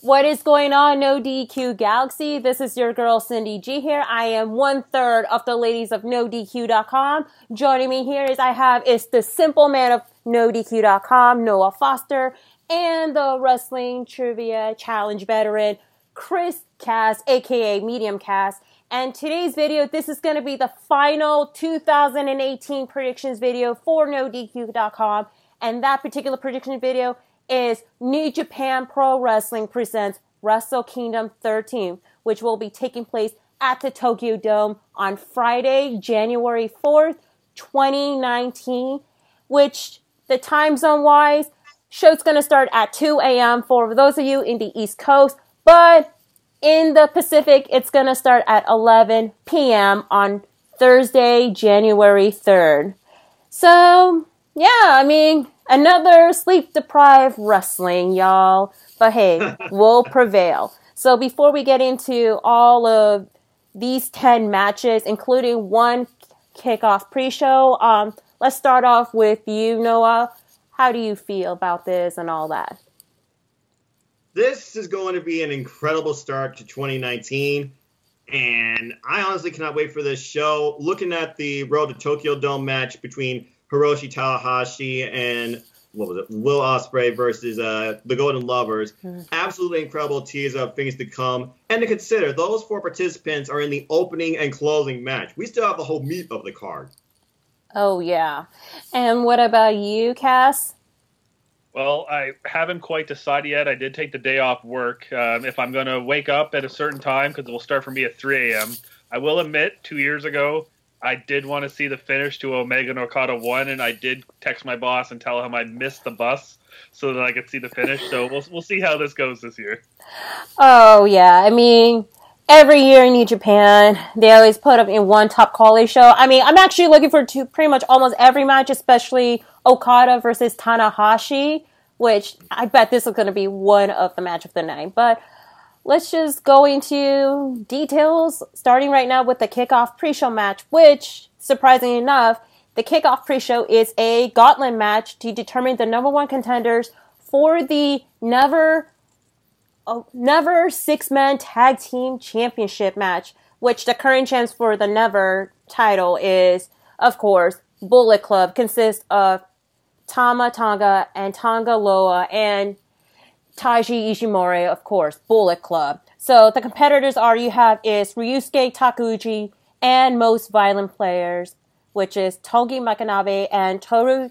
What is going on, No DQ Galaxy? This is your girl, Cindy G here. I am 1/3 of the ladies of NoDQ.com. Joining me here is the simple man of NoDQ.com, Noah Foster, and the Wrestling Trivia Challenge veteran, Chris Cass, aka Medium Cass. And today's video, this is going to be the final 2018 predictions video for NoDQ.com. And that particular prediction video is New Japan Pro Wrestling presents Wrestle Kingdom 13, which will be taking place at the Tokyo Dome on Friday, January 4th, 2019, which the time zone wise, show's going to start at 2 a.m. for those of you in the East Coast, but in the Pacific, it's going to start at 11 p.m. on Thursday, January 3rd. So, yeah, I mean, another sleep-deprived wrestling, y'all. But hey, we'll prevail. So before we get into all of these 10 matches, including one kickoff pre-show, let's start off with you, Noah. How do you feel about this and all that? This is going to be an incredible start to 2019, and I honestly cannot wait for this show. Looking at the Road to Tokyo Dome match between Hiroshi Tanahashi and Will Ospreay versus the Golden Lovers, absolutely incredible teaser of things to come. And to consider, those 4 participants are in the opening and closing match. We still have the whole meat of the card. Oh, yeah. And what about you, Cass? Well, I haven't quite decided yet. I did take the day off work. If I'm going to wake up at a certain time, because it will start for me at 3 a.m., I will admit, 2 years ago, I did want to see the finish to Omega and Okada 1, and I did text my boss and tell him I missed the bus so that I could see the finish. So we'll see how this goes this year. Oh, yeah. I mean, every year in New Japan, they always put up in one top quality show. I mean, I'm actually looking for pretty much almost every match, especially Okada versus Tanahashi, which I bet this is going to be one of the match of the night. But let's just go into details, starting right now with the kickoff pre-show match, which, surprisingly enough, the kickoff pre-show is a gauntlet match to determine the number 1 contenders for the Never 6-man tag team championship match, which the current champs for the Never title is, of course, Bullet Club, consists of Tama Tonga and Tonga Loa and Taiji Ishimori, of course, Bullet Club. So the competitors is Ryusuke Takuchi and Most Violent Players, which is Togi Makanabe and Toru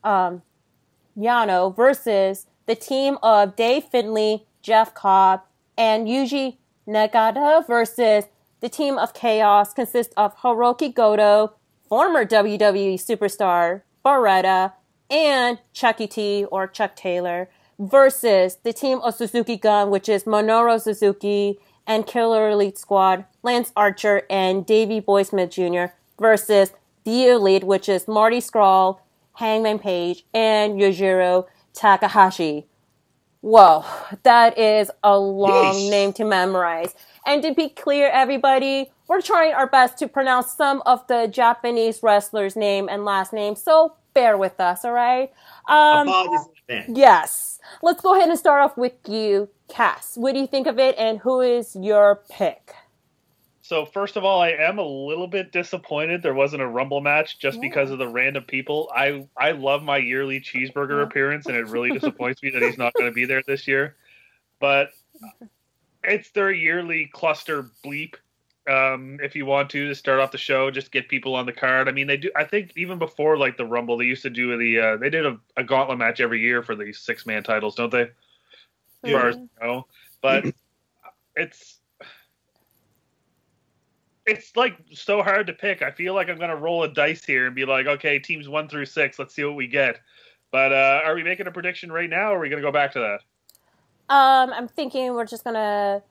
Yano versus the team of Dave Finlay, Jeff Cobb, and Yuji Nagata versus the team of Chaos, consists of Hiroki Goto, former WWE superstar Beretta, and Chucky T, or Chuck Taylor, versus the team of Suzuki Gun, which is Minoru Suzuki and Killer Elite Squad, Lance Archer and Davey Boy Smith Jr., versus the Elite, which is Marty Scurll, Hangman Page, and Yujiro Takahashi. Whoa, that is a long name to memorize. And to be clear, everybody, we're trying our best to pronounce some of the Japanese wrestlers' name and last names, so bear with us, all right? Yes. Let's go ahead and start off with you, Cass. What do you think of it, and who is your pick? So, first of all, I am a little bit disappointed there wasn't a Rumble match just because of the random people. I love my yearly cheeseburger appearance, and it really disappoints me that he's not going to be there this year. But it's their yearly cluster bleep. If you want to start off the show, just get people on the card. I mean, they do. I think even before like the Rumble, they used to do they did a gauntlet match every year for these 6-man titles, don't they? As far as I know. But it's like so hard to pick. I feel like I'm gonna roll a dice here and be like, okay, teams 1 through 6, let's see what we get. But are we making a prediction right now, or are we gonna go back to that? I'm thinking we're just gonna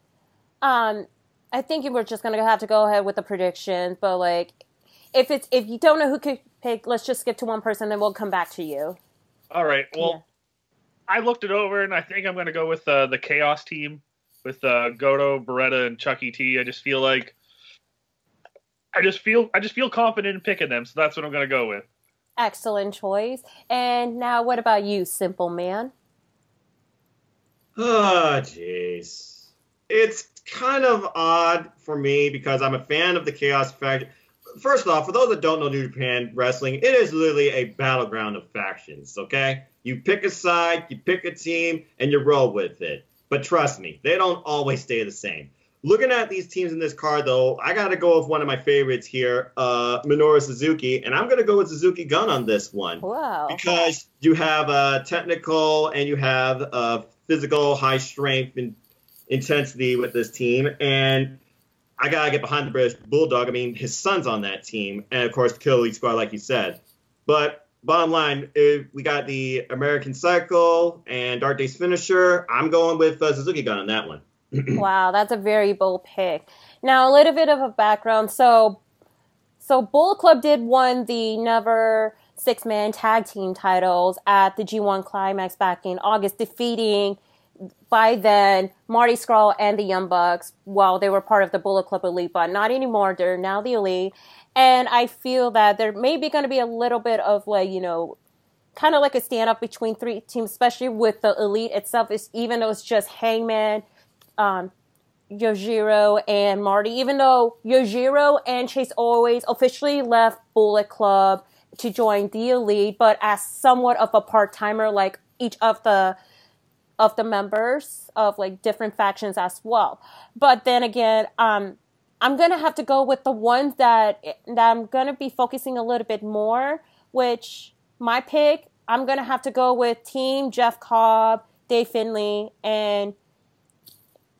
I think we're just gonna have to go ahead with the prediction, but like, if you don't know who could pick, let's just skip to one person, then we'll come back to you. All right. Well, yeah. I looked it over, and I think I'm gonna go with the Chaos team with Goto, Beretta, and Chucky T. I just feel confident in picking them, so that's what I'm gonna go with. Excellent choice. And now, what about you, simple man? Oh, jeez. nice. It's kind of odd for me because I'm a fan of the Chaos faction. First off, for those that don't know New Japan Wrestling, it is literally a battleground of factions, okay? You pick a side, you pick a team, and you roll with it. But trust me, they don't always stay the same. Looking at these teams in this card, though, I got to go with one of my favorites here, Minoru Suzuki, and I'm going to go with Suzuki Gun on this one. Wow. Because you have technical and you have physical, high strength and intensity with this team, and I got to get behind the British Bulldog. I mean, his son's on that team, and of course, the Kill Elite Squad, like you said. But bottom line, we got the American Cycle and Dark Days Finisher. I'm going with Suzuki Gun on that one. Wow, that's a very bold pick. Now, a little bit of a background. So Bullet Club did win the Never six-man tag team titles at the G1 Climax back in August, defeating by then Marty Scurll and the Young Bucks while they were part of the Bullet Club Elite, but not anymore. They're now the Elite. And I feel that there may be going to be a little bit of kind of like a standoff between three teams, especially with the Elite itself, even though it's just Hangman, Yojiro, and Marty. Even though Yojiro and Chase Always officially left Bullet Club to join the Elite, but as somewhat of a part-timer, like each of the members of different factions as well. But then again, I'm gonna have to go with the ones that I'm gonna be focusing a little bit more. Which my pick, I'm gonna have to go with Team Jeff Cobb, Dave Finlay, and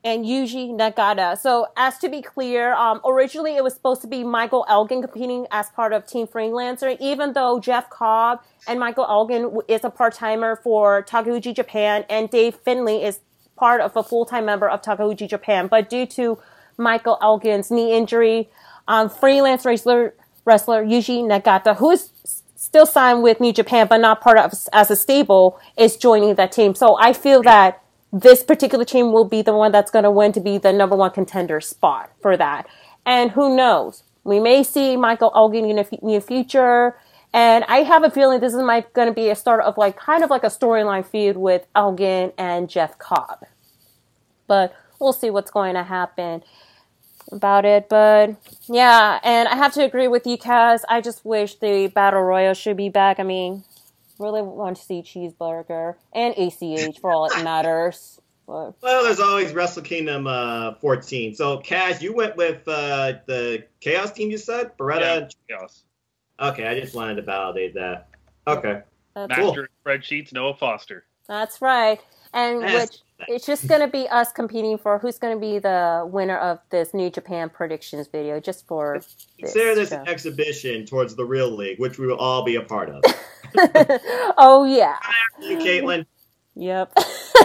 Yuji Nagata. So, as to be clear, originally it was supposed to be Michael Elgin competing as part of Team Freelancer, even though Jeff Cobb and Michael Elgin is a part-timer for Takeuchi Japan, and Dave Finlay is part of a full-time member of Takeuchi Japan. But due to Michael Elgin's knee injury, freelance wrestler Yuji Nagata, who is still signed with New Japan but not part of as a stable, is joining that team. So I feel that this particular team will be the one that's going to win to be the number one contender spot for that. And who knows? We may see Michael Elgin in the near future. And I have a feeling this is going to be a start of kind of like a storyline feud with Elgin and Jeff Cobb. But we'll see what's going to happen about it. But yeah, and I have to agree with you, Kaz. I just wish the Battle Royal should be back. I mean, really want to see Cheeseburger and ACH for all it matters. But, well, there's always Wrestle Kingdom 14. So, Cash, you went with the Chaos team, you said? Beretta? Yeah, Chaos. Okay, I just wanted to validate that. Okay. Master spreadsheets, Noah Foster. That's right. And it's just going to be us competing for who's going to be the winner of this New Japan predictions video, just for consider this an exhibition towards the real league, which we will all be a part of. Oh, yeah. You, Caitlin. Yep.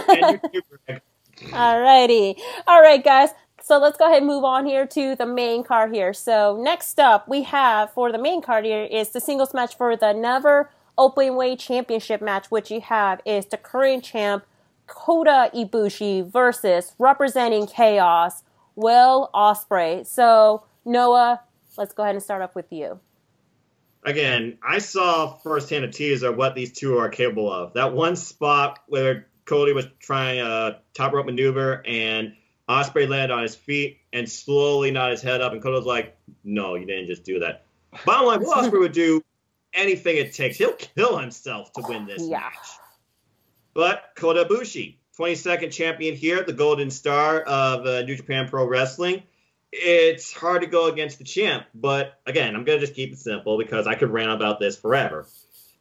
And you, Greg. Alrighty. All right, guys. So let's go ahead and move on here to the main card here. So next up we have for the main card here is the singles match for the Never Openweight Championship match, which you have is the current champ Kota Ibushi versus representing Chaos, Will Ospreay. So Noah, let's go ahead and start off with you. Again, I saw firsthand a teaser of what these two are capable of. That one spot where Cody was trying a top rope maneuver and Ospreay landed on his feet and slowly nodded his head up, and Kota's like, no, you didn't just do that. Bottom line, Will Ospreay would do anything it takes. He'll kill himself to win this match. But Kota Ibushi, 22nd champion here, the Golden Star of New Japan Pro Wrestling. It's hard to go against the champ, but again, I'm going to just keep it simple because I could rant about this forever.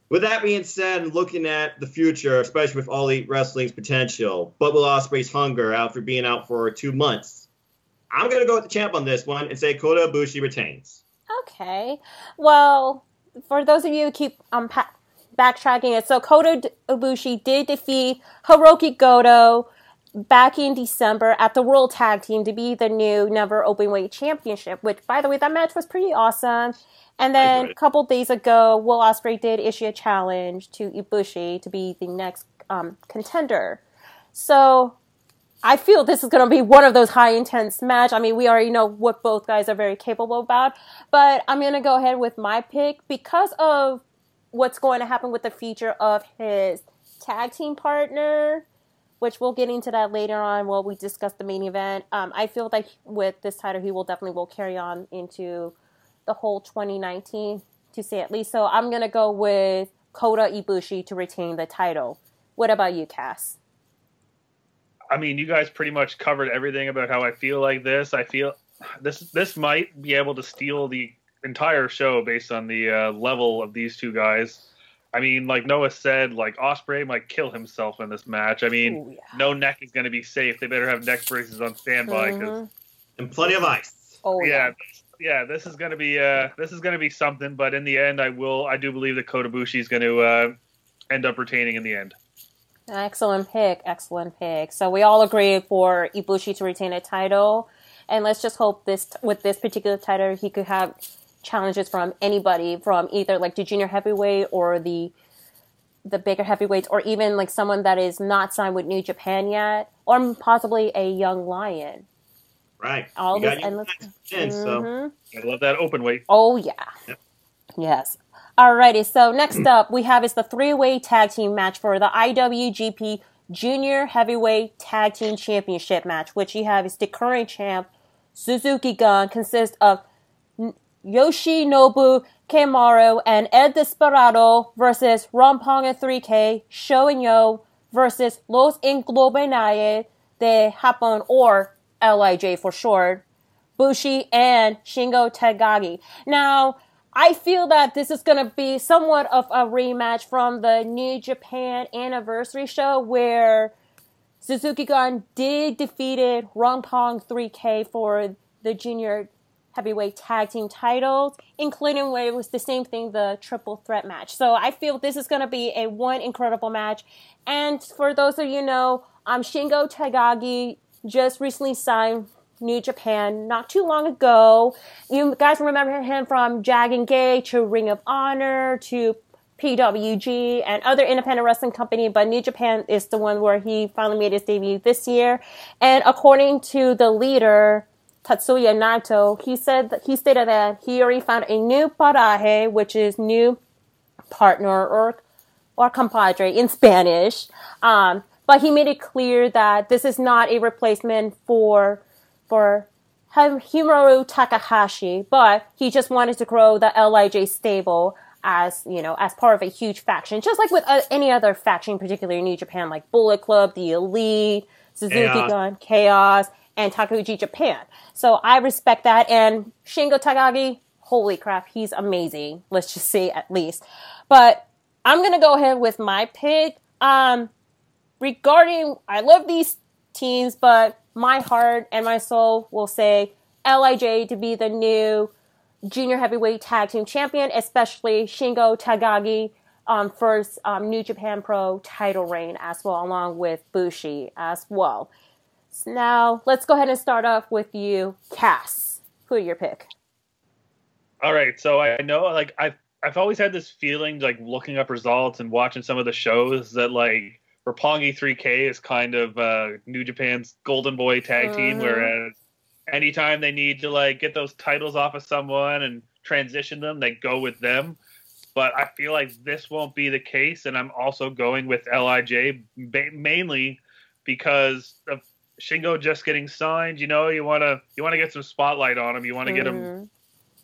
With that being said, looking at the future, especially with All Elite Wrestling's potential, but Will Ospreay's hunger after being out for 2 months, I'm going to go with the champ on this one and say Kota Ibushi retains. Okay. Well, for those of you who keep backtracking it, so Kota Ibushi did defeat Hiroki Goto back in December at the World Tag Team to be the new Never Openweight Championship, which, by the way, that match was pretty awesome. And then a couple days ago, Will Ospreay did issue a challenge to Ibushi to be the next contender. So I feel this is going to be one of those high-intense match. I mean, we already know what both guys are very capable about. But I'm going to go ahead with my pick because of what's going to happen with the future of his tag team partner. which we'll get into that later on while we discuss the main event. I feel like with this title, he will definitely carry on into the whole 2019, to say at least. So I'm going to go with Kota Ibushi to retain the title. What about you, Cass? I mean, you guys pretty much covered everything about how I feel like this. I feel this might be able to steal the entire show based on the level of these two guys. I mean, like Noah said, like Ospreay might kill himself in this match. I mean, no neck is going to be safe. They better have neck braces on standby and plenty of ice. Oh yeah. This is going to be something. But in the end, I do believe that Kota Ibushi is going to end up retaining in the end. Excellent pick. So we all agree for Ibushi to retain a title, and let's just hope with this particular title he could have challenges from anybody, from either like the junior heavyweight or the bigger heavyweights, or even like someone that is not signed with New Japan yet, or possibly a young lion. Right. All this endless. So I love that open weight. Oh yeah. Yep. Yes. Alrighty. So next up we have is the 3-way tag team match for the IWGP Junior Heavyweight Tag Team Championship match, which you have is the current champ Suzuki Gun, consists of Yoshinobu Kamaru and El Desperado versus Ronpong and 3K, Sho and Yo versus Los Inglobinaye de Japón, or LIJ for short, Bushi and Shingo Takagi. Now, I feel that this is going to be somewhat of a rematch from the New Japan Anniversary show where Suzuki Gun did defeated Ronpong 3K for the junior heavyweight tag team titles, including where it was the same thing, the triple threat match. So I feel this is going to be one incredible match. And for those of you know, Shingo Takagi just recently signed New Japan not too long ago. You guys remember him from Dragon Gate to Ring of Honor to PWG and other independent wrestling company, but New Japan is the one where he finally made his debut this year. And according to the leader, Tatsuya Naito, he stated that he already found a new paraje, which is new partner or compadre in Spanish. But he made it clear that this is not a replacement for Hiromu Takahashi, but he just wanted to grow the LIJ stable as part of a huge faction, just like with any other faction, particularly in New Japan, like Bullet Club, the Elite, Suzuki Gun, Chaos, and Takuji Japan. So I respect that. And Shingo Takagi, holy crap, he's amazing. Let's just say at least. But I'm going to go ahead with my pick. Regarding, I love these teams, but my heart and my soul will say LIJ to be the new junior heavyweight tag team champion, especially Shingo Takagi first New Japan Pro title reign as well, along with Bushi as well. So now, let's go ahead and start off with you, Cass. Who are your pick? All right, so I know, like, I've always had this feeling, like, looking up results and watching some of the shows that, like, Roppongi 3K is kind of New Japan's golden boy tag team, whereas anytime they need to, like, get those titles off of someone and transition them, they go with them. But I feel like this won't be the case, and I'm also going with LIJ mainly because of Shingo just getting signed. You want to get some spotlight on him. You want to get him.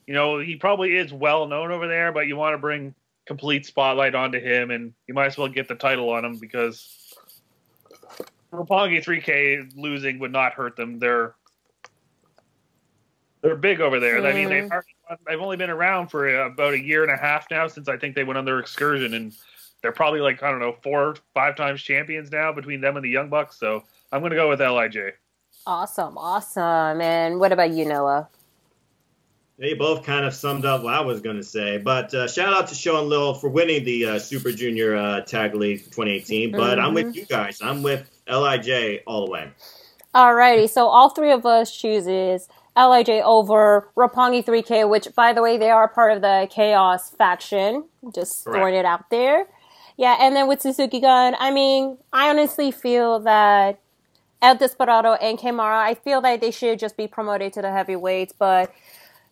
He probably is well known over there, but you want to bring complete spotlight onto him, and you might as well get the title on him because Roppongi 3K losing would not hurt them. They're big over there. I mean, they've only been around for about a year and a half now since I think they went on their excursion, and they're probably like, I don't know, 4 or 5 times champions now between them and the Young Bucks. So I'm going to go with LIJ. Awesome. And what about you, Noah? They both kind of summed up what I was going to say. But shout out to Sho and Lil for winning the Super Junior Tag League 2018. But I'm with you guys. I'm with LIJ all the way. Alrighty. So all three of us chooses LIJ over Roppongi 3K, which, by the way, they are part of the Chaos faction. Just throwing it out there. Yeah, and then with Suzuki Gun, I mean, I honestly feel that El Desperado and Kamaru, I feel that they should just be promoted to the heavyweights, but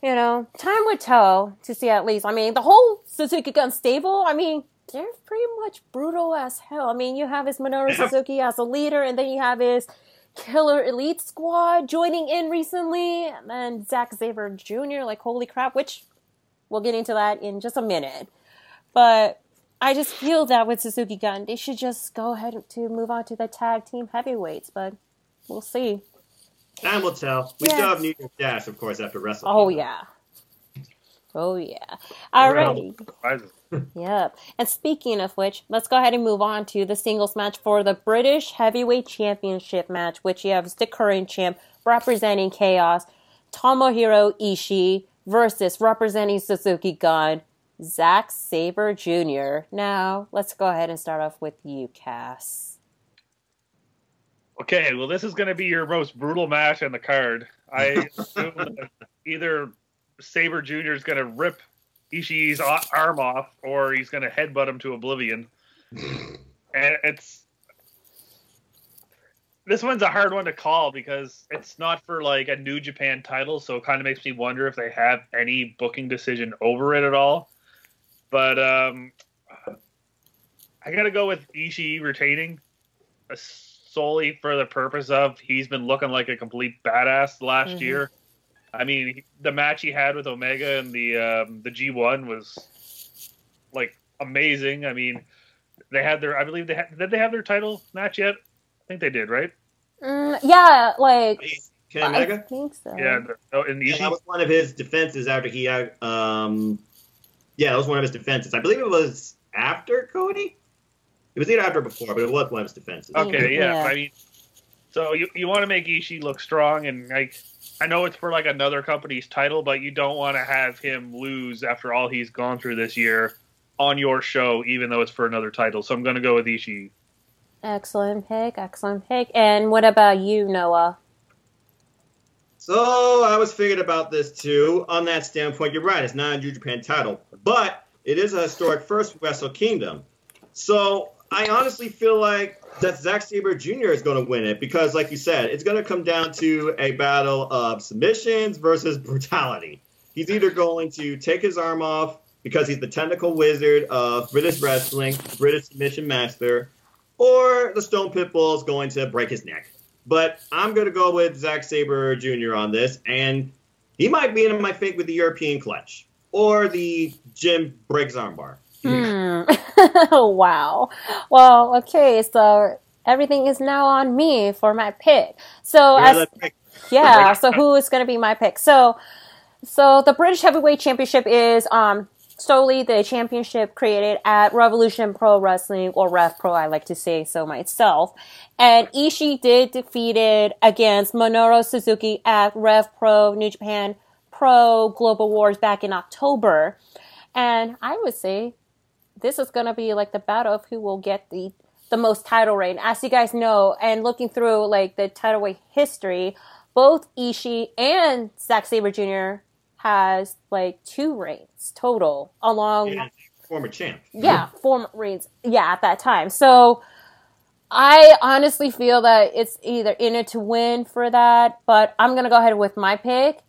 time would tell to see at least. I mean, the whole Suzuki Gun stable, I mean, they're pretty much brutal as hell. I mean, you have his Minoru Suzuki as a leader, and then you have his Killer Elite Squad joining in recently, and then Zack Sabre Jr., like, holy crap, which we'll get into that in just a minute. But I just feel that with Suzuki Gun, they should just go ahead to move on to the tag team heavyweights, but we'll see. Time will tell. We still have New Year's Dash, of course, after Wrestle Oh, Kingdom. yeah. Oh, yeah. Alrighty. Yep. And speaking of which, let's go ahead and move on to the singles match for the British Heavyweight Championship match, which you have the current champ representing Chaos, Tomohiro Ishii, versus representing Suzuki Gun, Zack Sabre Jr. Now, let's go ahead and start off with you, Cass. Okay, well, this is going to be your most brutal match on the card. I assume that either Sabre Jr. is going to rip Ishii's arm off, or he's going to headbutt him to oblivion. And this one's a hard one to call because it's not for like a New Japan title, so it kind of makes me wonder if they have any booking decision over it at all. But I got to go with Ishii retaining solely for the purpose of he's been looking like a complete badass last year. I mean, the match he had with Omega and the G1 was like amazing. I mean, they had their, I believe did they have their title match yet? I think they did, right? Yeah, like Ken Omega? I think so. Yeah, that was one of his defenses after he had. Yeah, that was one of his defenses. I believe it was after Cody. It was either after or before, but it was one of his defenses. Okay, yeah. I mean, so you want to make Ishii look strong, and like I know it's for like another company's title, but you don't want to have him lose after all he's gone through this year on your show, even though it's for another title. So I'm going to go with Ishii. Excellent pick. And what about you, Noah? So I was thinking about this too. On that standpoint, you're right. It's not a New Japan title, but it is a historic first for Wrestle Kingdom. So I honestly feel like that Zack Sabre Jr. is going to win it because, like you said, it's going to come down to a battle of submissions versus brutality. He's either going to take his arm off because he's the technical wizard of British wrestling, British submission master, or the Stone Pitbull is going to break his neck. But I'm going to go with Zack Sabre Jr. on this, and he might be in my fate with the European clutch or the Jim breaks armbar. Wow. Well, okay, so everything is now on me for my pick. So so who is going to be my pick? So the British Heavyweight Championship is solely the championship created at Revolution Pro Wrestling, or Rev Pro, I like to say so myself. And Ishii did defeated against Minoru Suzuki at Rev Pro New Japan Pro Global Wars back in October. And I would say this is going to be like the battle of who will get the most title reign. As you guys know, and looking through like the title reign history, both Ishii and Zack Sabre Jr. has like 2 reigns total along. Yeah, former champ. Yeah, former reigns. Yeah, at that time. So I honestly feel that it's either in it to win for that, but I'm going to go ahead with my pick.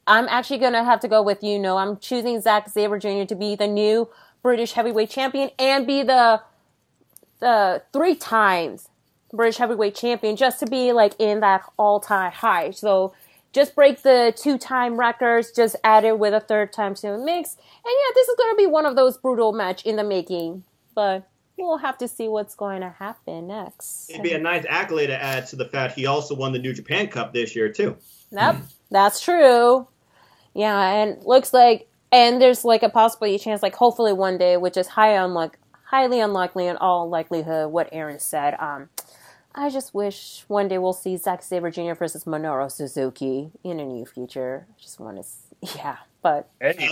I'm actually going to have to go with I'm choosing Zack Sabre Jr. to be the new British Heavyweight Champion and be the 3 times British Heavyweight Champion, just to be like in that all-time high. So just break the 2-time records, just add it with a 3rd time to the mix. And yeah, this is going to be one of those brutal match in the making. But we'll have to see what's going to happen next. It'd be a nice accolade to add to the fact he also won the New Japan Cup this year, too. Yep, that's true. Yeah, and looks like, and there's like a possibility chance, like hopefully one day, which is highly unlikely in all likelihood, what Aaron said. I just wish one day we'll see Zack Sabre Jr. versus Minoru Suzuki in a near future. I just want to, but. Hey,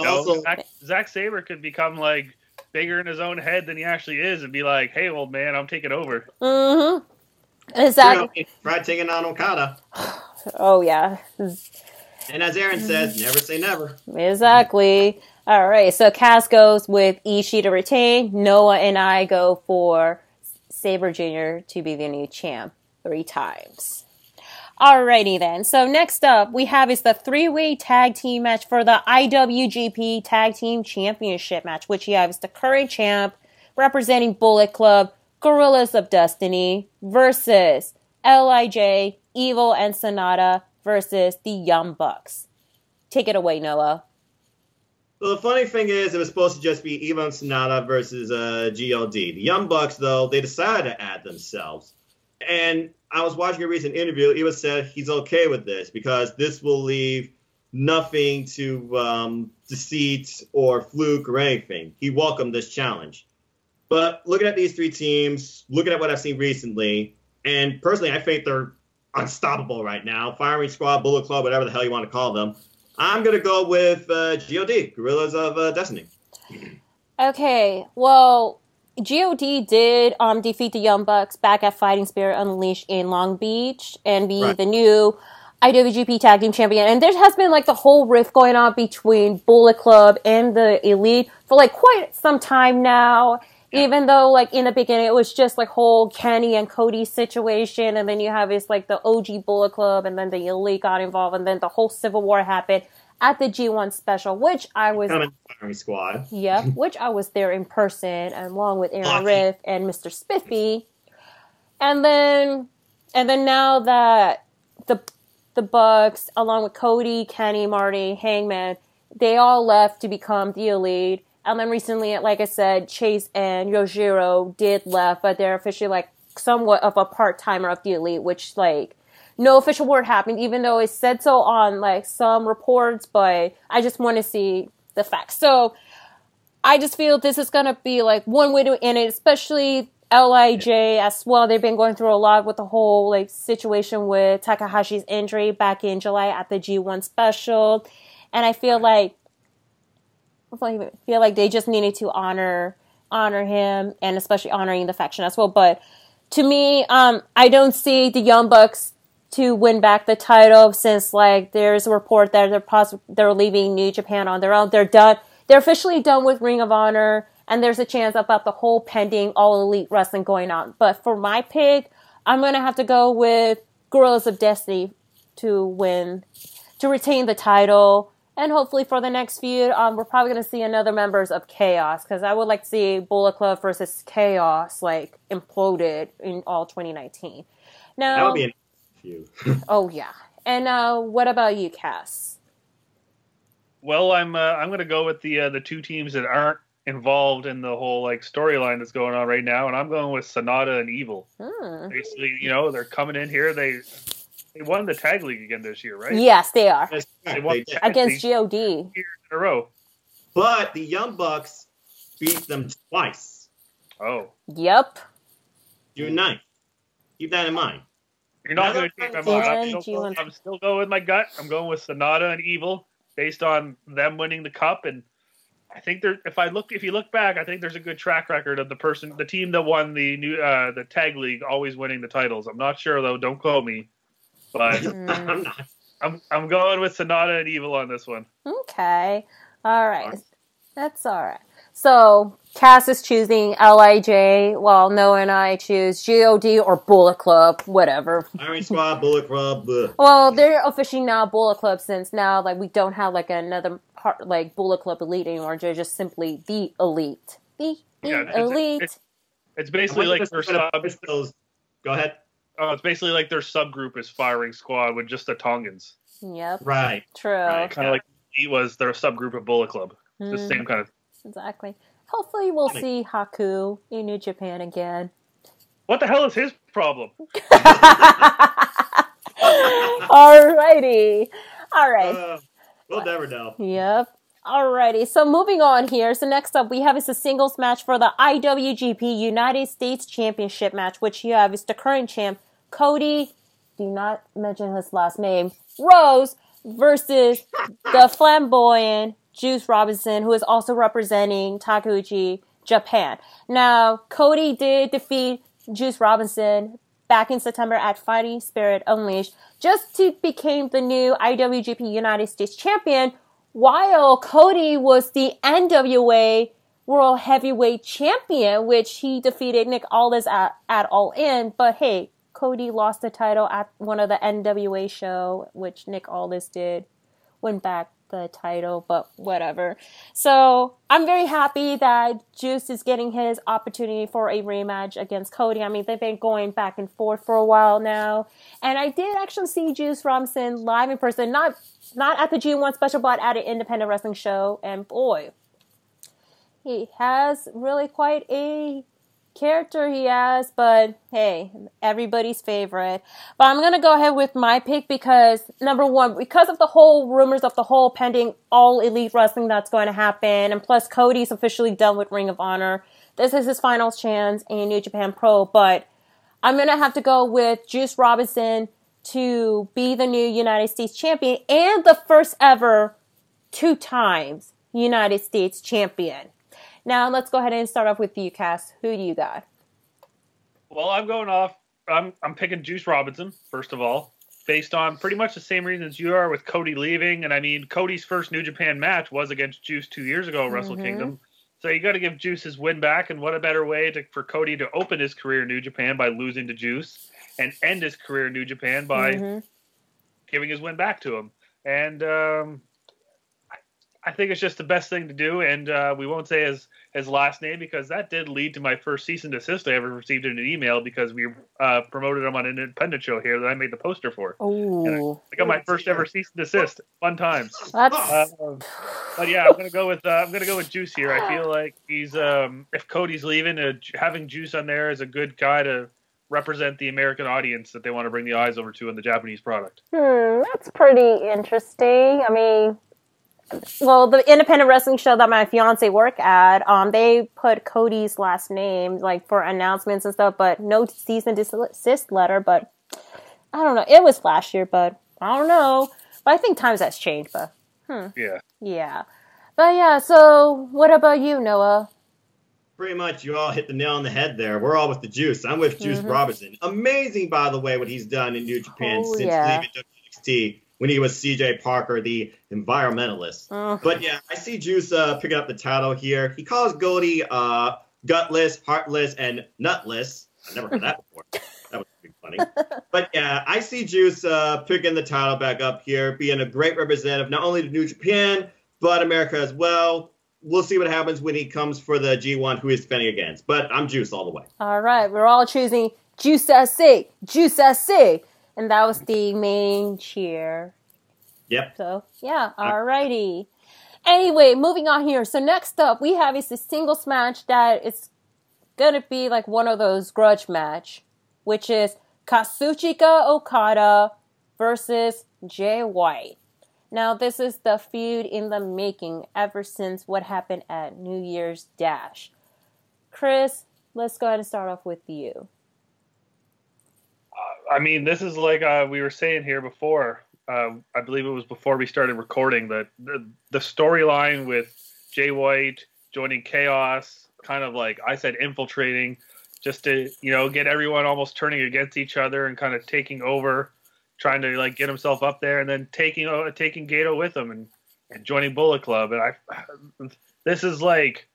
Zack Sabre could become like bigger in his own head than he actually is and be like, hey, old man, I'm taking over. Mm-hmm. Exactly. Try taking on Okada. Oh, yeah. And as Aaron says, never say never. Exactly. All right, so Cass goes with Ishii to retain. Noah and I go for Sabre Jr. to be the new champ 3 times. Alrighty then. So next up we have is the 3-way tag team match for the IWGP Tag Team Championship match, which you have is the current champ representing Bullet Club, Gorillas of Destiny versus LIJ, Evil, and Sonata versus the Young Bucks. Take it away, Noah. So the funny thing is, it was supposed to just be Evil and Sonata versus GOD. The Young Bucks, though, they decided to add themselves. And I was watching a recent interview. Evil said he's okay with this because this will leave nothing to deceit or fluke or anything. He welcomed this challenge. But looking at these three teams, looking at what I've seen recently, and personally, I think they're unstoppable right now. Firing Squad, Bullet Club, whatever the hell you want to call them. I'm going to go with GOD, Gorillas of Destiny. Okay, well, GOD did defeat the Young Bucks back at Fighting Spirit Unleashed in Long Beach and be the new IWGP Tag Team Champion. And there has been like the whole rift going on between Bullet Club and the Elite for like quite some time now. Even though, like, in the beginning, it was just, like, whole Kenny and Cody situation, and then you have this, like, the OG Bullet Club, and then the Elite got involved, and then the whole Civil War happened at the G1 special, which I was... Firing Squad. Yeah, which I was there in person, along with Aaron Riff and Mr. Spiffy. And then now that the Bucks, along with Cody, Kenny, Marty, Hangman, they all left to become the Elite. And then recently, like I said, Chase and Yojiro did left, but they're officially like somewhat of a part-timer of the Elite, which like no official word happened, even though it said so on like some reports, but I just want to see the facts. So I just feel this is going to be like one way to end it, especially LIJ as well. They've been going through a lot with the whole like situation with Takahashi's injury back in July at the G1 special. And I feel like they just needed to honor him, and especially honoring the faction as well. But to me, I don't see the Young Bucks to win back the title since like there's a report that they're leaving New Japan on their own. They're done. They're officially done with Ring of Honor, and there's a chance about the whole pending All Elite Wrestling going on. But for my pick, I'm gonna have to go with Gorillas of Destiny to retain the title. And hopefully for the next feud, we're probably going to see another members of Chaos, because I would like to see Bullet Club versus Chaos, like, imploded in all 2019. Now, that would be a feud. Oh, yeah. And what about you, Cass? Well, I'm going to go with the two teams that aren't involved in the whole, like, storyline that's going on right now, and I'm going with Sonata and Evil. Basically, you know, they're coming in here, They won the tag league again this year, right? Yes, they are. They won against GOD. Years in a row. But the Young Bucks beat them twice. Oh. Yep. June 9th. Keep that in mind. You're not going to take my mind. I'm still going with my gut. I'm going with Sonata and Evil based on them winning the cup. And I think if you look back, I think there's a good track record of the team that won the tag league always winning the titles. I'm not sure though. Don't quote me. But I'm going with Sonata and Evil on this one. Okay. All right. That's all right. So, Cass is choosing LIJ, while Noah and I choose GOD or Bullet Club, whatever. Iron Squad, Bullet Club. Bleh. Well, they're officially now Bullet Club since now, like, we don't have, like, another part, like, Bullet Club Elite anymore. They're just simply the Elite. The Elite. It's basically like their sub... Go ahead. Oh, it's basically like their subgroup is Firing Squad with just the Tongans. Yep. Right. True. Right. Kind of like he was their subgroup of Bullet Club. The same kind of... Exactly. Hopefully we'll see Haku in New Japan again. What the hell is his problem? Alrighty. Alright. We'll never know. Yep. Alrighty, so moving on here. So next up we have is a singles match for the IWGP United States Championship match, which you have is the current champ, Cody, do not mention his last name, Rose, versus the flamboyant Juice Robinson, who is also representing Takuchi, Japan. Now, Cody did defeat Juice Robinson back in September at Fighting Spirit Unleashed, just to become the new IWGP United States Champion, while Cody was the NWA World Heavyweight Champion, which he defeated Nick Aldis at All In. But hey, Cody lost the title at one of the NWA show, which Nick Aldis did, went back the title, but whatever. So I'm very happy that Juice is getting his opportunity for a rematch against Cody. I mean, they've been going back and forth for a while now. And I did actually see Juice Robinson live in person, not at the G1 special, but at an independent wrestling show. And boy, he has really quite a character he has, but hey, everybody's favorite. But I'm gonna go ahead with my pick because number one, because of the whole rumors of the whole pending All Elite Wrestling that's going to happen, and plus Cody's officially done with Ring of Honor. This is his final chance in New Japan Pro, but I'm gonna have to go with Juice Robinson to be the new United States champion and the first ever 2 times United States champion. Now, let's go ahead and start off with you, Cass. Who do you got? Well, I'm picking Juice Robinson, first of all, based on pretty much the same reasons you are with Cody leaving. And I mean, Cody's first New Japan match was against Juice 2 years ago at Wrestle Kingdom. So you got to give Juice his win back. And what a better way for Cody to open his career in New Japan by losing to Juice and end his career in New Japan by giving his win back to him. And I think it's just the best thing to do. And we won't say his last name because that did lead to my first cease and desist I ever received in an email because we promoted him on an independent show here that I made the poster for. Oh, I got my first ever cease and desist. Fun times. But yeah, I'm gonna go with Juice here. I feel like he's if Cody's leaving, having Juice on there is a good guy to represent the American audience that they want to bring the eyes over to in the Japanese product. That's pretty interesting. I mean, well, the independent wrestling show that my fiance work at, they put Cody's last name like for announcements and stuff, but no cease and desist letter. But I don't know. It was last year, but I don't know. But I think times has changed. But yeah. But yeah. So what about you, Noah? Pretty much, you all hit the nail on the head there. We're all with the Juice. I'm with Juice Robinson. Amazing, by the way, what he's done in New Japan since leaving WXT. When he was CJ Parker, the environmentalist. But yeah, I see Juice picking up the title here. He calls Cody gutless, heartless, and nutless. I never heard that before. That was pretty funny. But yeah, I see Juice picking the title back up here, being a great representative, not only to New Japan, but America as well. We'll see what happens when he comes for the G1, who he's defending against. But I'm Juice all the way. All right, we're all choosing Juice SC, Juice SC. And that was the main cheer. Yep. So, yeah, alrighty. Anyway, moving on here. So next up, we have is the singles match that is going to be like one of those grudge match, which is Kazuchika Okada versus Jay White. Now, this is the feud in the making ever since what happened at New Year's Dash. Chris, let's go ahead and start off with you. I mean, this is like we were saying here before. I believe it was before we started recording that the storyline with Jay White joining Chaos, kind of like I said, infiltrating, just to get everyone almost turning against each other and kind of taking over, trying to like get himself up there, and then taking Gato with him and joining Bullet Club. And this is like,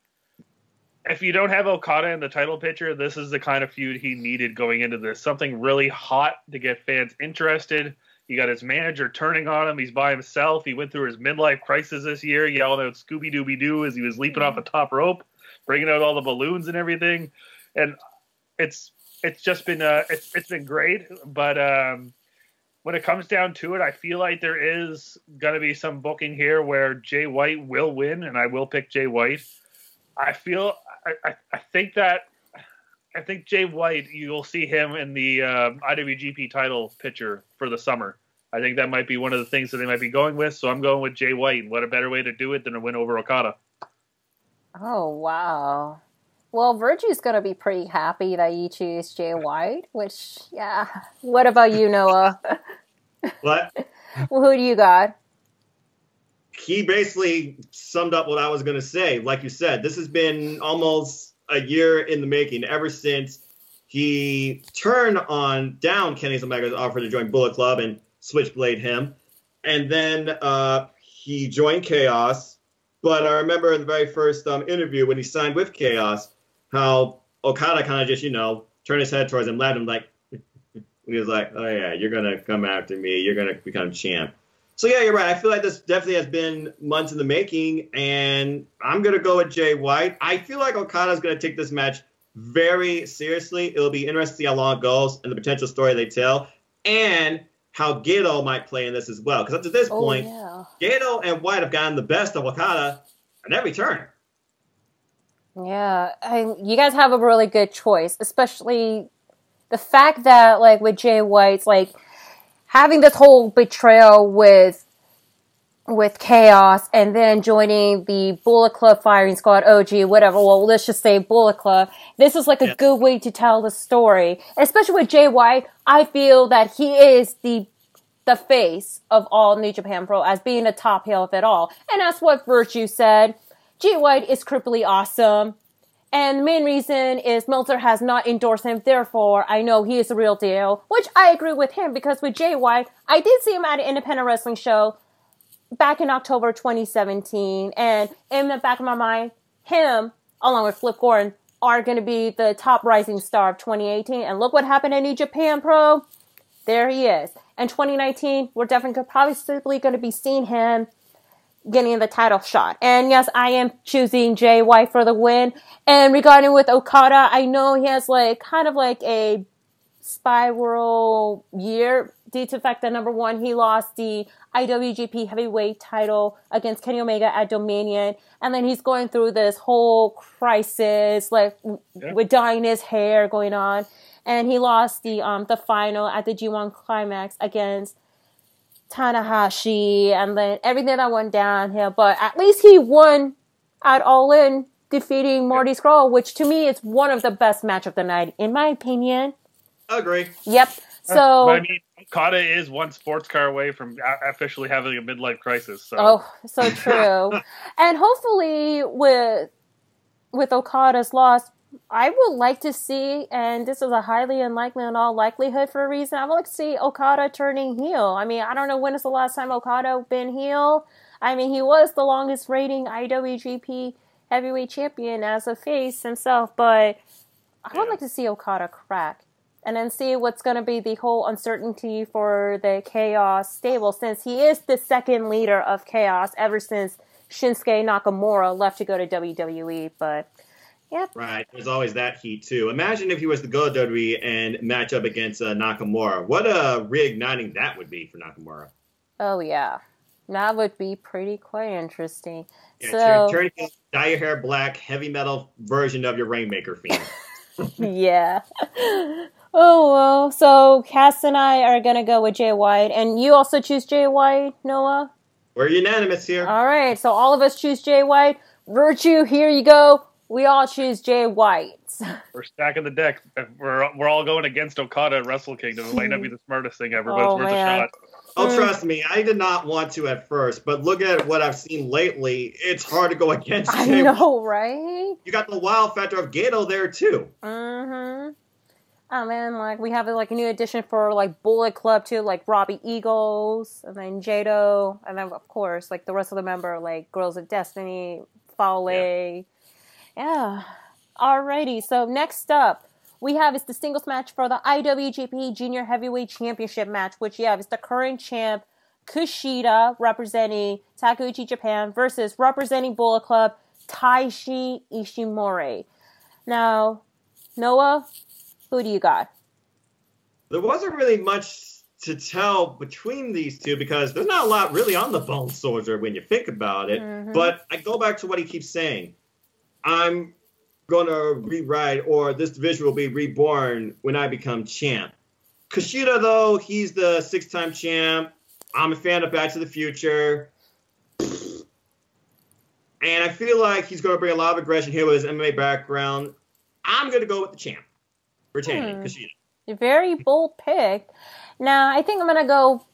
if you don't have Okada in the title picture, this is the kind of feud he needed going into this. Something really hot to get fans interested. You got his manager turning on him. He's by himself. He went through his midlife crisis this year, yelling out Scooby-Dooby-Doo as he was leaping off the top rope, bringing out all the balloons and everything. And it's just been it's been great. But when it comes down to it, I feel like there is going to be some booking here where Jay White will win, and I will pick Jay White. I think Jay White, you'll see him in the IWGP title picture for the summer. I think that might be one of the things that they might be going with. So I'm going with Jay White. What a better way to do it than to win over Okada. Oh, wow. Well, Virgie's going to be pretty happy that you choose Jay White, which, yeah. What about you, Noah? What? Well, who do you got? He basically summed up what I was going to say. Like you said, this has been almost a year in the making ever since he turned down Kenny Omega's offer to join Bullet Club and Switchblade him. And then he joined Chaos. But I remember in the very first interview when he signed with Chaos, how Okada kind of just, turned his head towards him, laughed him like, he was like, oh yeah, you're going to come after me. You're going to become champ. So yeah, you're right. I feel like this definitely has been months in the making, and I'm gonna go with Jay White. I feel like Okada's gonna take this match very seriously. It'll be interesting to see how long it goes and the potential story they tell, and how Gato might play in this as well. Because up to this point, Gato and White have gotten the best of Okada at every turn. Yeah, you guys have a really good choice, especially the fact that, like, with Jay White's, like, having this whole betrayal with Chaos and then joining the Bullet Club firing squad, OG, whatever, well, let's just say Bullet Club. This is, like, a good way to tell the story. Especially with Jay White, I feel that he is the face of all New Japan Pro as being the top heel of it all. And that's what Virtue said. Jay White is cripply awesome. And the main reason is Meltzer has not endorsed him. Therefore, I know he is the real deal. Which I agree with him, because with Jay White, I did see him at an independent wrestling show back in October 2017. And in the back of my mind, him, along with Flip Gordon, are going to be the top rising star of 2018. And look what happened in New Japan Pro. There he is. In 2019, we're definitely probably going to be seeing him getting the title shot. And yes, I am choosing Jay White for the win. And regarding with Okada, I know he has like kind of like a spiral year due to the fact that, number one, he lost the IWGP heavyweight title against Kenny Omega at Dominion. And then he's going through this whole crisis, like with dyeing his hair going on. And he lost the final at the G1 Climax against Tanahashi, and then everything that went downhill. But at least he won at All In, defeating Marty Scurll, which to me is one of the best match of the night, in my opinion. Agree. Yep. So I mean, Okada is one sports car away from officially having a midlife crisis. So. Oh, so true. And hopefully with Okada's loss, I would like to see, and this is a highly unlikely in all likelihood for a reason, I would like to see Okada turning heel. I mean, I don't know when is the last time Okada been heel. I mean, he was the longest reigning IWGP heavyweight champion as a face himself, but I would like to see Okada crack. And then see what's going to be the whole uncertainty for the Chaos stable, since he is the second leader of Chaos ever since Shinsuke Nakamura left to go to WWE, but... Yep. Right. There's always that heat, too. Imagine if he was to go to WWE and match up against Nakamura. What a reigniting that would be for Nakamura. Oh, yeah. That would be quite interesting. Yeah, turn dye your hair black, heavy metal version of your Rainmaker Fiend. Yeah. Oh, well. So Cass and I are going to go with Jay White. And you also choose Jay White, Noah? We're unanimous here. All right. So all of us choose Jay White. Virtue, here you go. We all choose Jay White. We're stacking the deck. We're all going against Okada at Wrestle Kingdom. It might not be the smartest thing ever, but it's worth a shot. Oh, trust me, I did not want to at first, but look at what I've seen lately. It's hard to go against Jay. I know, right? You got the wild factor of Gato there, too. Mm-hmm. Oh, man, like, we have, like, a new addition for, like, Bullet Club, too, like, Robbie Eagles, and then Jado, and then, of course, like, the rest of the member, like, Girls of Destiny, Fale. Yeah. Alrighty. So next up, we have is the singles match for the IWGP Junior Heavyweight Championship match, which is the current champ Kushida representing Takeuchi Japan versus representing Bullet Club Taishi Ishimori. Now, Noah, who do you got? There wasn't really much to tell between these two because there's not a lot really on the Bone Soldier when you think about it. Mm-hmm. But I go back to what he keeps saying. I'm going to rewrite, or this division will be reborn when I become champ. Kushida, though, he's the 6-time champ. I'm a fan of Back to the Future. And I feel like he's going to bring a lot of aggression here with his MMA background. I'm going to go with the champ. Retaining Kushida. Very bold pick. Now, I think I'm going to go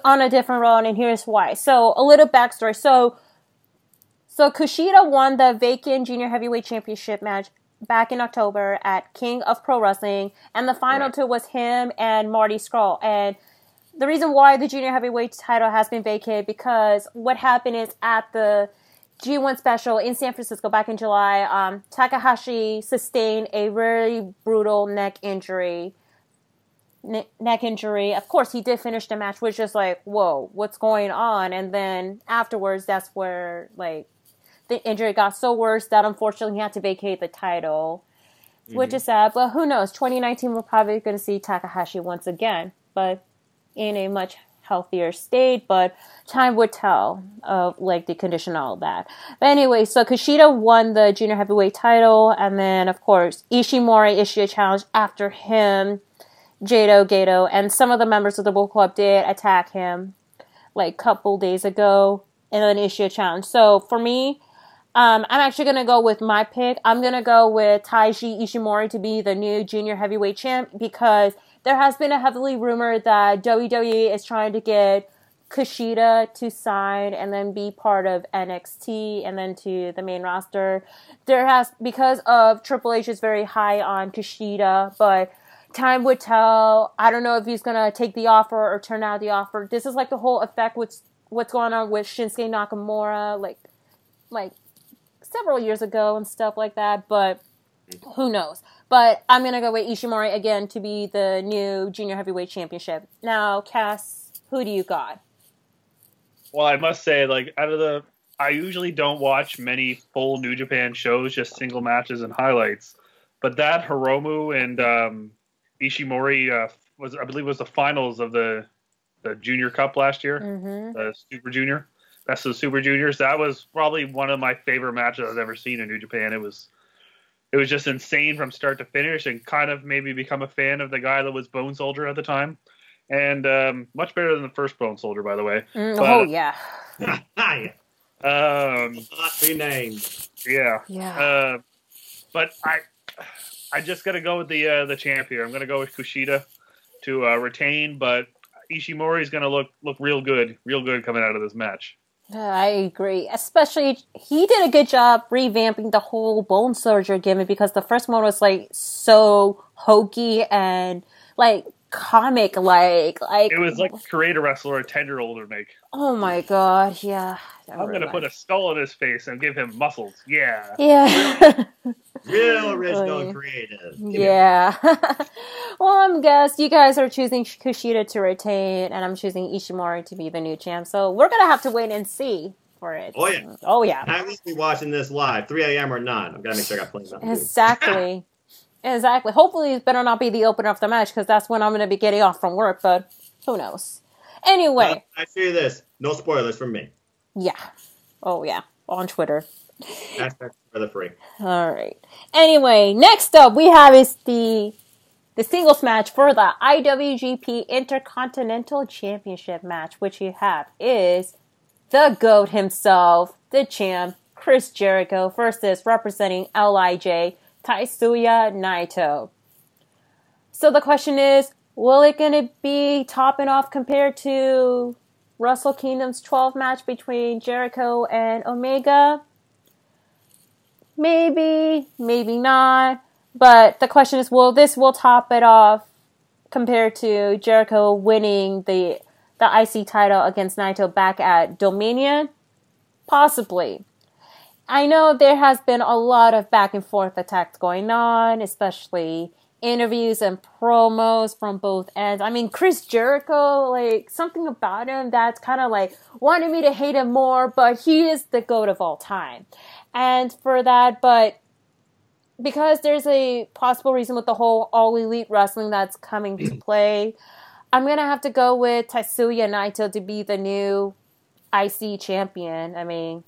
on a different road, and here's why. So, a little backstory. So Kushida won the vacant Junior Heavyweight Championship match back in October at King of Pro Wrestling, and the final two was him and Marty Scurll. And the reason why the Junior Heavyweight title has been vacated, because what happened is at the G1 special in San Francisco back in July, Takahashi sustained a very brutal neck injury neck injury. Of course, he did finish the match, which is like, whoa, what's going on? And then afterwards, that's where like the injury got so worse that unfortunately he had to vacate the title, which is sad. But who knows? 2019, we're probably going to see Takahashi once again, but in a much healthier state. But time would tell of like the condition and all of that. But anyway, so Kushida won the junior heavyweight title, and then of course Ishimori issued a challenge after him. Jado, Gato, and some of the members of the Bullet Club did attack him like a couple days ago and then issue a challenge. So for me, I'm actually going to go with my pick. I'm going to go with Taiji Ishimori to be the new junior heavyweight champ because there has been a heavily rumored that WWE is trying to get Kushida to sign and then be part of NXT and then to the main roster. Because of Triple H is very high on Kushida, but time would tell. I don't know if he's going to take the offer or turn out the offer. This is like the whole effect with what's going on with Shinsuke Nakamura, like several years ago and stuff like that, but who knows. But I'm going to go with Ishimori again to be the new Junior Heavyweight Championship. Now, Cass, who do you got? Well, I must say, like, I usually don't watch many full New Japan shows, just single matches and highlights. But that Hiromu and Ishimori I believe was the finals of the Junior Cup last year, the Super Junior. Best of the Super Juniors. That was probably one of my favorite matches I've ever seen in New Japan. It was just insane from start to finish, and kind of made me become a fan of the guy that was Bone Soldier at the time. And much better than the first Bone Soldier, by the way. Yeah. Not be named. Yeah. Yeah. But I just got to go with the champ here. I'm going to go with Kushida to retain, but Ishimori is going to look real good coming out of this match. I agree. Especially, he did a good job revamping the whole Bone Soldier gimmick because the first one was like so hokey and like comic like it was like create a wrestler a 10-year-old would make. Oh my god, yeah. I'm gonna put a skull in his face and give him muscles. Yeah. Real original and creative. Yeah. Well, I'm guessing you guys are choosing Kushida to retain, and I'm choosing Ishimori to be the new champ. So we're gonna have to wait and see for it. Oh yeah. I will be watching this live, 3 a.m. or not. I've got to make sure I got plenty of time. Exactly. Exactly. Hopefully, it better not be the opener of the match because that's when I'm going to be getting off from work. But who knows? Anyway, I say this: no spoilers from me. Yeah. Oh yeah. On Twitter. Hashtag for the free. All right. Anyway, next up we have is the singles match for the Iwgp Intercontinental Championship match, which you have is the GOAT himself, the champ, Chris Jericho, versus representing LIJ, Tatsuya Naito. So the question is, will it gonna be topping off compared to Wrestle Kingdom's 12 match between Jericho and Omega? Maybe, maybe not. But the question is, will top it off compared to Jericho winning the IC title against Naito back at Dominion? Possibly. I know there has been a lot of back and forth attacks going on, especially interviews and promos from both ends. I mean, Chris Jericho, like, something about him that's kind of like wanted me to hate him more, but he is the GOAT of all time. And for that, but because there's a possible reason with the whole All Elite Wrestling that's coming to play, I'm going to have to go with Tatsuya Naito to be the new IC champion. I mean,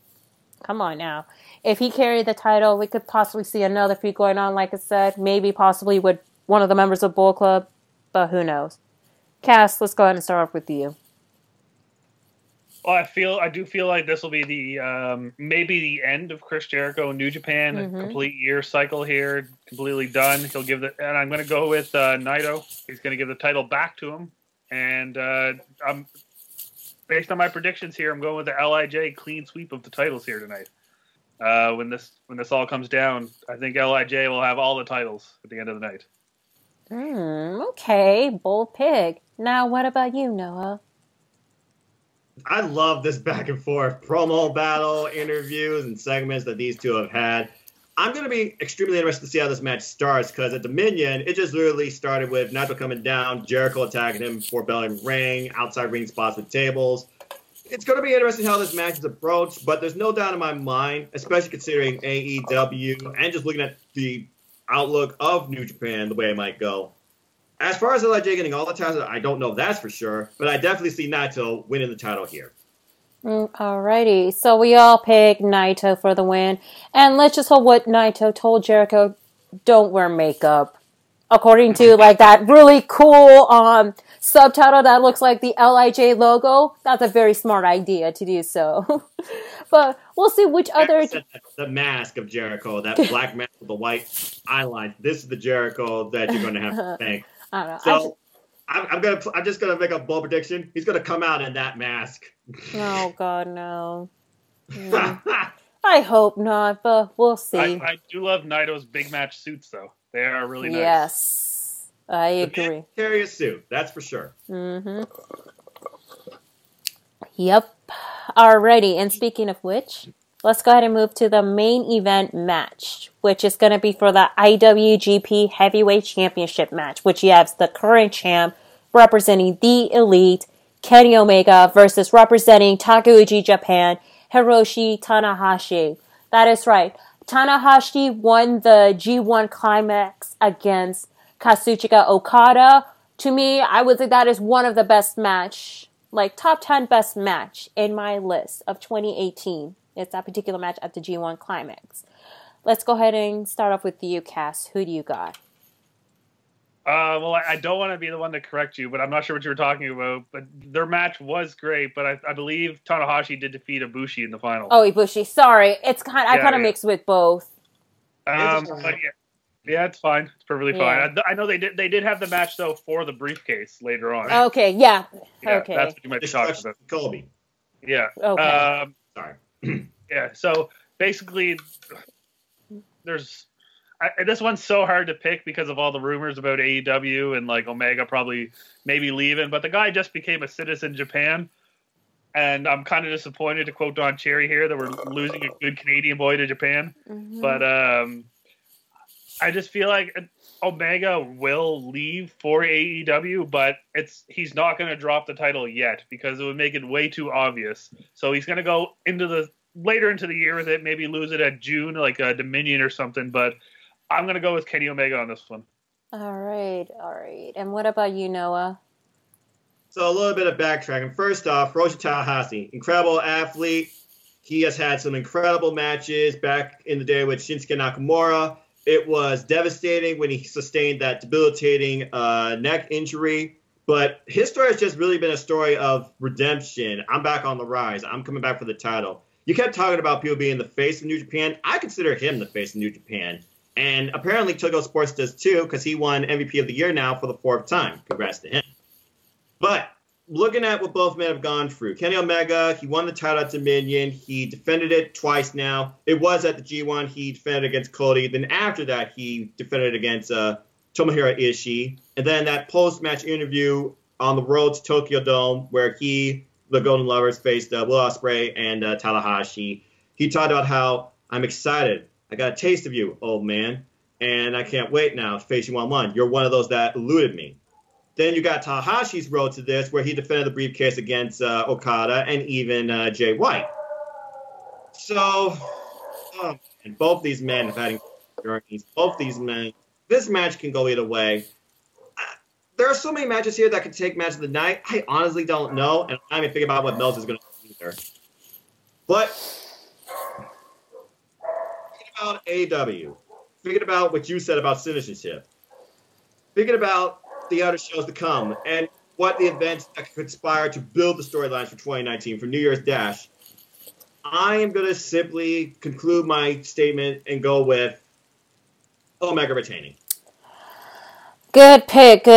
come on now. If he carried the title, we could possibly see another feud going on, like I said. Maybe possibly with one of the members of Bull Club, but who knows. Cass, let's go ahead and start off with you. Well, I do feel like this will be the maybe the end of Chris Jericho in New Japan. A complete year cycle here, completely done. And I'm going to go with Naito. He's going to give the title back to him, and I'm based on my predictions here. I'm going with the LIJ clean sweep of the titles here tonight. When this all comes down, I think LIJ will have all the titles at the end of the night. Okay, bold pick. Now, what about you, Noah? I love this back and forth promo battle, interviews, and segments that these two have had. I'm going to be extremely interested to see how this match starts because at Dominion, it just literally started with Naito coming down, Jericho attacking him for bell and ring, outside ring spots with tables. It's going to be interesting how this match is approached, but there's no doubt in my mind, especially considering AEW and just looking at the outlook of New Japan, the way it might go. As far as LIJ getting all the titles, I don't know that's for sure, but I definitely see Naito winning the title here. Alrighty, so we all pick Naito for the win, and let's just hope what Naito told Jericho, don't wear makeup. According to like that really cool subtitle that looks like the LIJ logo, that's a very smart idea to do so. But we'll see which other... The mask of Jericho, that black mask with the white eyeliner. This is the Jericho that you're going to have to thank. I don't know. So I'm just gonna make a bold prediction. He's gonna come out in that mask. Oh God, no. I hope not, but we'll see. I do love Naito's big match suits, though. They are really nice. Yes, I agree. Carry a suit, that's for sure. Mm-hmm. Yep. Alrighty, and speaking of which, let's go ahead and move to the main event match, which is going to be for the IWGP Heavyweight Championship match, which you have the current champ representing the Elite, Kenny Omega, versus representing Takeuchi Japan, Hiroshi Tanahashi. That is right. Tanahashi won the G1 Climax against Kazuchika Okada. To me, I would say that is one of the best match, like top 10 best match in my list of 2018. It's that particular match at the G1 Climax. Let's go ahead and start off with you, Cass. Who do you got? Well, I don't want to be the one to correct you, but I'm not sure what you were talking about. But their match was great, but I believe Tanahashi did defeat Ibushi in the final. Oh, Ibushi. Sorry. I kind of mixed with both. But yeah, it's fine. It's perfectly fine. I know they did have the match, though, for the briefcase later on. Okay, yeah. Okay. That's what you might be talking about. Kobe. Yeah. Okay. Sorry. Yeah, so basically, this one's so hard to pick because of all the rumors about AEW and like Omega probably maybe leaving, but the guy just became a citizen Japan, and I'm kind of disappointed, to quote Don Cherry here, that we're losing a good Canadian boy to Japan. Mm-hmm. But I just feel like Omega will leave for AEW, but he's not going to drop the title yet because it would make it way too obvious. So he's going to go later into the year with it, maybe lose it at June, like a Dominion or something. But I'm going to go with Kenny Omega on this one. All right. And what about you, Noah? So a little bit of backtracking. First off, Hiroshi Tanahashi, incredible athlete. He has had some incredible matches back in the day with Shinsuke Nakamura. It was devastating when he sustained that debilitating neck injury. But his story has just really been a story of redemption. I'm back on the rise. I'm coming back for the title. You kept talking about people being the face of New Japan. I consider him the face of New Japan. And apparently Togo Sports does too, because he won MVP of the year now for the 4th time. Congrats to him. But looking at what both men have gone through, Kenny Omega, he won the title at Dominion. He defended it twice now. It was at the G1. He defended against Cody. Then after that, he defended against Tomohiro Ishii. And then that post-match interview on the road to Tokyo Dome where the Golden Lovers, faced Will Ospreay and Tanahashi. He talked about how, I'm excited. I got a taste of you, old man. And I can't wait now to face you 1-1. You're one of those that eluded me. Then you got Tanahashi's road to this, where he defended the briefcase against Okada and even Jay White. So, and both these men have had journeys. Both these men, this match can go either way. There are so many matches here that could take match of the night. I honestly don't know, and I'm even thinking about what Mel's is going to do either. But thinking about AEW, thinking about what you said about citizenship, thinking about the other shows to come and what the events that could conspire to build the storylines for 2019 for New Year's Dash, I am going to simply conclude my statement and go with Omega retaining. Good pick.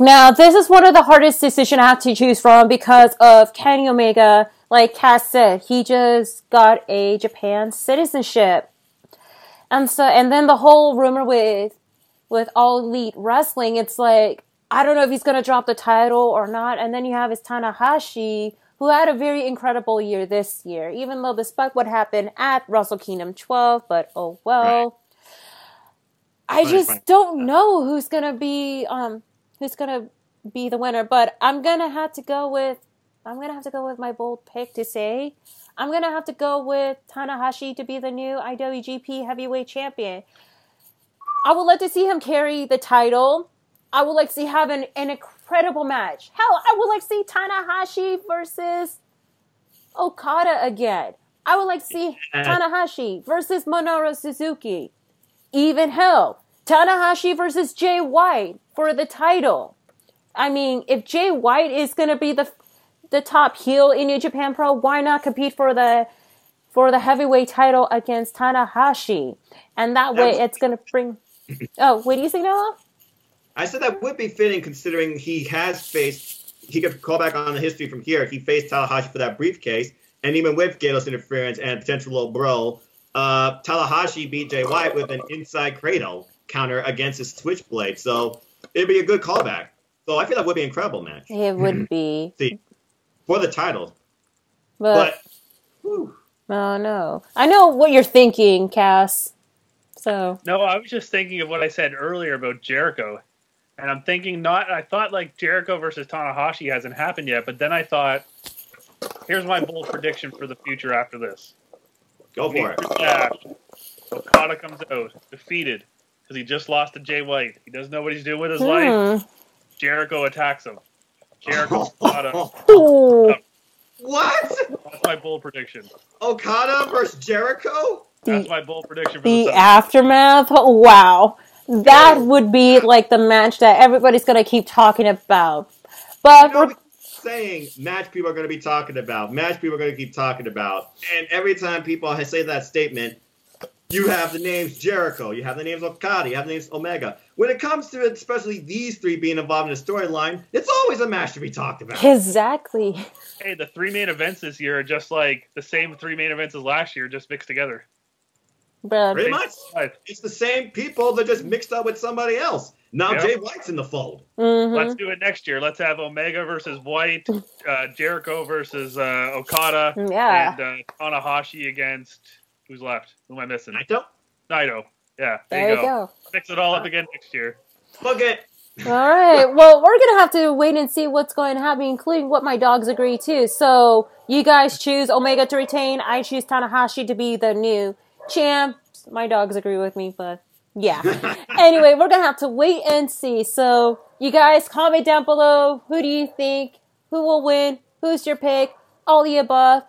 Now, this is one of the hardest decisions I have to choose from because of Kenny Omega. Like Cass said, he just got a Japan citizenship. And then the whole rumor with All Elite Wrestling, it's like, I don't know if he's going to drop the title or not. And then you have his Tanahashi, who had a very incredible year this year, even though despite what happened at Wrestle Kingdom 12, but oh well. I just don't know who's gonna be the winner, but I'm gonna have to go with my bold pick to say I'm gonna have to go with Tanahashi to be the new IWGP Heavyweight Champion. I would like to see him carry the title. I would like to see have an incredible match. Hell, I would like to see Tanahashi versus Okada again. I would like to see Tanahashi versus Minoru Suzuki. Even hell, Tanahashi versus Jay White for the title. I mean, if Jay White is going to be the top heel in New Japan Pro, why not compete for the heavyweight title against Tanahashi? And that way it's going to bring... Oh, what do you say, Noah? I said that would be fitting considering he could call back on the history from here. He faced Tanahashi for that briefcase, and even with Gato's interference and potential low brawl, Tanahashi beat Jay White with an inside cradle counter against his switchblade. So it'd be a good callback. So I feel that would be an incredible match. It would be. See, for the title. But oh no. I know what you're thinking, Cass. So no, I was just thinking of what I said earlier about Jericho. And I'm thinking I thought like Jericho versus Tanahashi hasn't happened yet, but then I thought, here's my bold prediction for the future after this. Go for it. Dash, Okada comes out, defeated, because he just lost to Jay White. He doesn't know what he's doing with his life. Jericho attacks him. Jericho, Okada. What? That's my bold prediction. Okada versus Jericho? That's my bold prediction for the aftermath. Oh, wow. That would be like the match that everybody's going to keep talking about. But we're saying match people are going to be talking about. Match people are going to keep talking about. And every time people say that statement, you have the names Jericho, you have the names Okada, you have the names Omega. When it comes to especially these three being involved in a storyline, it's always a match to be talked about. Exactly. Hey, the three main events this year are just like the same three main events as last year, just mixed together. Pretty much. It's the same people that just mixed up with somebody else. Now Jay White's in the fold. Mm-hmm. Let's do it next year. Let's have Omega versus White, Jericho versus Okada, and Tanahashi against... Who's left? Who am I missing? Naito. Yeah, there you go. Mix it all up again next year. Book it. All right. Well, we're going to have to wait and see what's going to happen, including what my dogs agree to. So you guys choose Omega to retain. I choose Tanahashi to be the new champ. My dogs agree with me, but yeah. Anyway, we're going to have to wait and see. So you guys comment down below. Who do you think? Who will win? Who's your pick? All the above.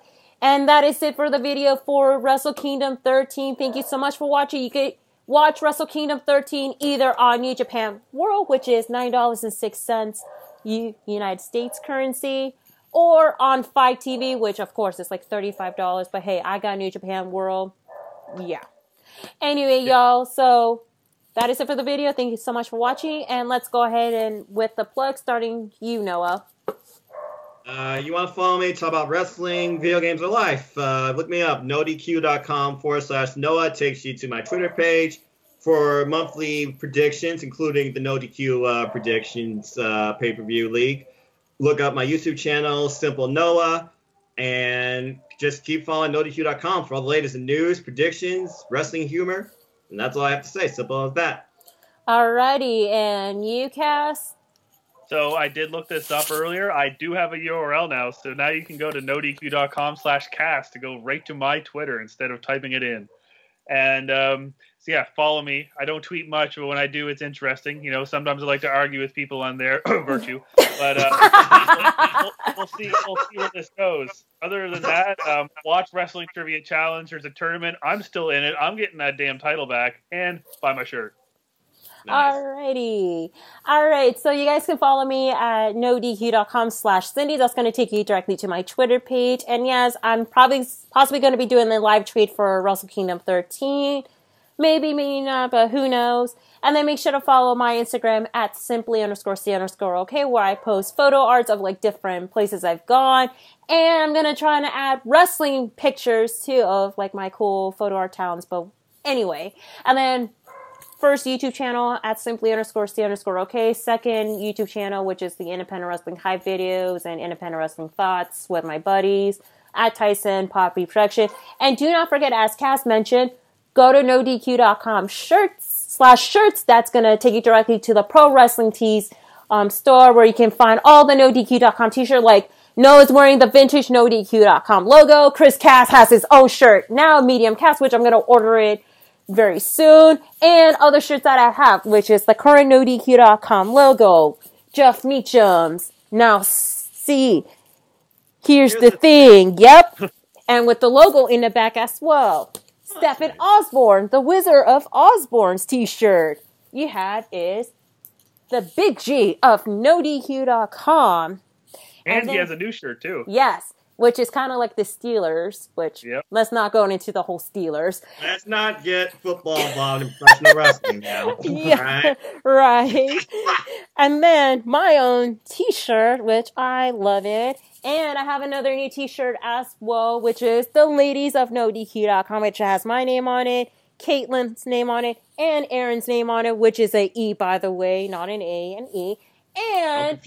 And that is it for the video for Wrestle Kingdom 13. Thank you so much for watching. You can watch Wrestle Kingdom 13 either on New Japan World, which is $9.06 United States currency, or on Fight TV, which of course is like $35. But hey, I got New Japan World. Yeah. Anyway, y'all, so that is it for the video. Thank you so much for watching. And let's go ahead and with the plug, starting you, Noah. You want to follow me, talk about wrestling, video games, or life? Look me up, nodq.com/Noah. Takes you to my Twitter page for monthly predictions, including the NoDQ predictions pay-per-view league. Look up my YouTube channel, Simple Noah, and just keep following nodq.com for all the latest news, predictions, wrestling humor, and that's all I have to say. Simple as that. Alrighty, and you, Cass? So I did look this up earlier. I do have a URL now, so now you can go to nodq.com/cast to go right to my Twitter instead of typing it in. And so yeah, follow me. I don't tweet much, but when I do, it's interesting. You know, sometimes I like to argue with people on their virtue, but we'll see where this goes. Other than that, watch Wrestling Trivia Challenge. There's a tournament. I'm still in it. I'm getting that damn title back, and buy my shirt. Nice. Alrighty. Alright, so you guys can follow me at nodq.com/Cindy. That's going to take you directly to my Twitter page. And yes, I'm possibly going to be doing the live tweet for Wrestle Kingdom 13. Maybe, maybe not, but who knows. And then make sure to follow my Instagram at simply_C_OK, where I post photo arts of like different places I've gone. And I'm going to try and add wrestling pictures too of like my cool photo art towns. But anyway, and then first YouTube channel at simply_C_OK. Second YouTube channel, which is the Independent Wrestling Hype videos and Independent Wrestling Thoughts with my buddies at Tyson Poppy Production. And do not forget, as Cass mentioned, go to nodq.com. Shirts shirts. That's going to take you directly to the Pro Wrestling Tees store, where you can find all the NoDQ.com t-shirt. Like, Noah is wearing the vintage NoDQ.com logo. Chris Cass has his own shirt now, medium cast, which I'm going to order it very soon. And other shirts that I have, which is the current NoDQ.com logo. Jeff Meacham's. Now, see, here's the thing. Yep. And with the logo in the back as well. Stephen Osborne, the Wizard of Osborne's t-shirt. You have is the Big G of NoDQ.com. And he has a new shirt, too. Yes, which is kind of like the Steelers, which, let's not go into the whole Steelers. Let's not get football involved in professional wrestling now. Yeah, right. And then my own t-shirt, which I love it. And I have another new t-shirt as well, which is the Ladies of NoDQ.com, which has my name on it, Caitlin's name on it, and Aaron's name on it, which is a E, by the way, not an A, an E. And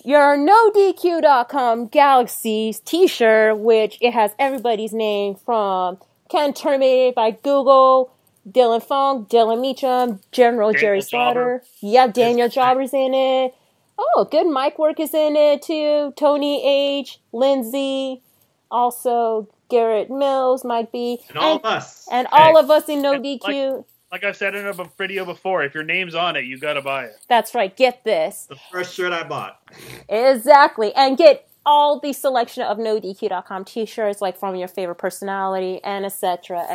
your NoDQ.com Galaxies t-shirt, which it has everybody's name from Ken Terminated by Google, Dylan Funk, Dylan Meacham, General Jerry Slaughter. Yeah, Daniel Jobber's in it. Oh, good mic work is in it too. Tony H, Lindsay, also Garrett Mills, Mike B. And all of us. And all of us in NoDQ. Like I've said in a video before, if your name's on it, you gotta buy it. That's right. Get this. The first shirt I bought. Exactly. And get all the selection of NoDQ.com t-shirts, like from your favorite personality, and etc.,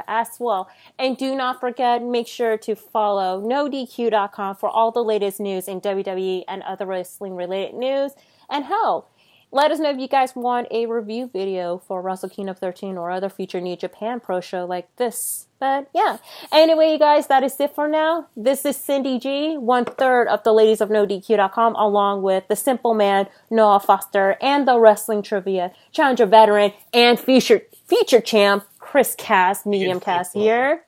as well. And do not forget, make sure to follow NoDQ.com for all the latest news in WWE and other wrestling-related news. And hell, let us know if you guys want a review video for Wrestle Kingdom 13 or other future New Japan Pro show like this. But yeah. Anyway, you guys, that is it for now. This is Cindy G, 1/3 of the Ladies of NoDQ.com, along with the Simple Man, Noah Foster, and the Wrestling Trivia Challenger veteran and feature champ, Chris Cass, medium cast here.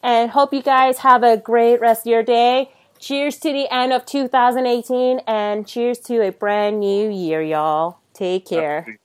And hope you guys have a great rest of your day. Cheers to the end of 2018, and cheers to a brand new year, y'all. Take care.